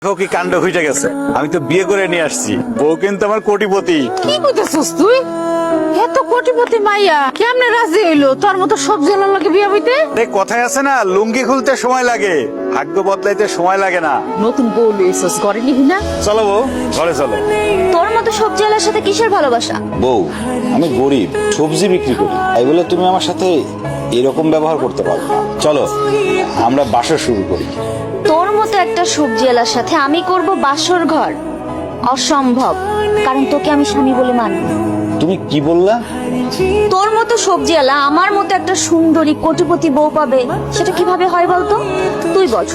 দেখো কি কাণ্ড হইতে গেছে। আমি তো বিয়ে করে নিয়ে আসছি, বউ কিন্তু আমার কোটিপতি। কি কইতেছস তুই? এত কোটিপতি মাইয়া কেমনে রাজি হইলো তোর মতো সবজি আলার লাগে বিয়ে হইতে? এই কথায় আছে না, লুঙ্গি খুলতে সময় লাগে, ভাগ্য বদলাইতে সময় লাগে না। নতুন বউ লইছস, ঘরে নিবি না? চলো বউ, ঘরে চলো। তোর মতো সবজি আলার সাথে কিসের ভালোবাসা? বউ, আমি গরিব, সবজি বিক্রি করি, তাই বলে তুমি আমার সাথে এরকম ব্যবহার করতে পারো না। চলো আমরা বাসা শুরু করি। তোর মতো একটা সবজি আলার সাথে আমি করব বাসর ঘর? অসম্ভব, কারণ তোকে আমি স্বামী বলে মানি না। তুমি কি বললা? তোর মতো সবজি আলা আমার মতো একটা সুন্দরী কোটিপতি বউ পাবে, সেটা কিভাবে হয় বলতো? তুই বল।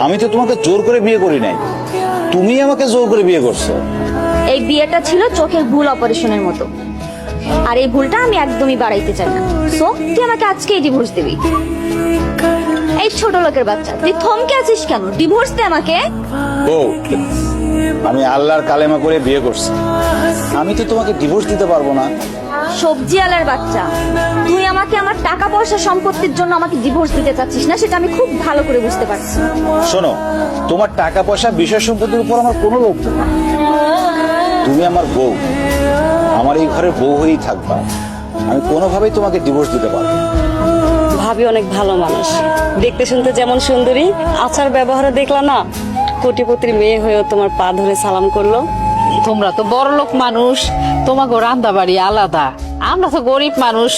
আমি তো তোমাকে জোর করে বিয়ে করি নাই, তুমি আমাকে জোর করে বিয়ে করছো। এই বিয়েটা ছিল চোখের ভুল অপারেশনের মতো, আর এই ভুলটা আমি একদমই বাড়াইতে চাই না। সো তুই আমাকে আজকেই ডিভোর্স দিবি। এই ছোট লোকের বাচ্চা, তুই থমকে আছিস কেন? ডিভোর্স দে আমাকে। বউ, আমি আল্লাহর কালেমা করে বিয়ে করছি, আমি তো তোমাকে ডিভোর্স দিতে পারবো না। সবজি আলার বাচ্চা, তুই আমাকে আমার টাকা পয়সা সম্পত্তির জন্য আমাকে ডিভোর্স দিতে চাচ্ছিস না, সেটা আমি খুব ভালো করে বুঝতে পারছি। শোনো, তোমার টাকা পয়সা বিষয় সম্পত্তির উপর আমার কোনো লোভ নেই। তুমি আমার বউ, আমার এই ঘরের বউ হয়েই থাকবা। আমি কোনোভাবেই তোমাকে ডিভোর্স দিতে পারবো না। ভাবি অনেক ভালো মানুষ, দেখতে শুনতে যেমন সুন্দরী, আচার ব্যবহারে দেখলা না কোটিপতির মেয়ে হয়েও তোমার পা ধরে সালাম করলো। তোমরা তো বড় লোক মানুষ, তোমাকে রান্না বাড়ি আলাদা। আমরা তো গরিব মানুষ,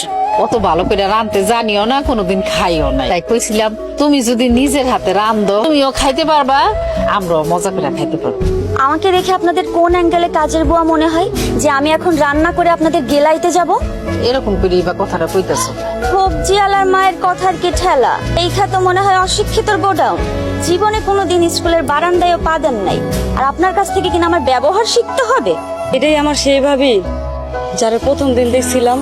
অত ভালো করে রাঁধতে জানিও না, কোনোদিন খাইও না। তাই কইছিলাম তুমি যদি নিজের হাতে রান্ধো তুমিও খাইতে পারবা, আমরাও মজা করে খাইতে পারবো। আমাকে দেখে আপনাদের কোন অ্যাঙ্গেলে কাজের বুয়া মনে হয় যে আমি এখন রান্না করে আপনাদের গেলাইতে যাব? এরকম করেই বা কথাটা কইতেছো? সবজি আলার মায়ের কথার কি ঠেলা? এই খাতে মনে হয় অশিক্ষিতর গোডাউন। জীবনে কোনোদিন স্কুলের বারান্দায়ও পা দেন নাই, আর আপনার কাছ থেকে কিনা আমার ব্যবহার শিখতে হবে? এটাই আমার সেই ভাবি যারা প্রথম দিন দেখছিলাম।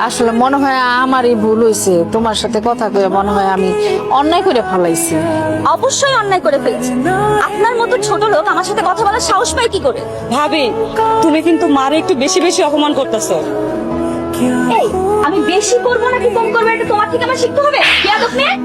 আসলে মনে হয় আমারই ভুল হয়েছে, তোমার সাথে কথা কয়ে মনে হয় আমি অন্যায় করে ফেলাইছি। অবশ্যই অন্যায় করে ফেলেছি। আপনার মতো ছোট লোক আমার সাথে কথা বলার সাহস পায় কি করে? ভাবি, তুমি কিন্তু মারে একটু বেশি বেশি অপমান করতেছো। এই, আমি বেশি করবো নাকি কম করবো এটা তোমার থেকে আমার শিখতে হবে। বেয়াদব মেয়ে।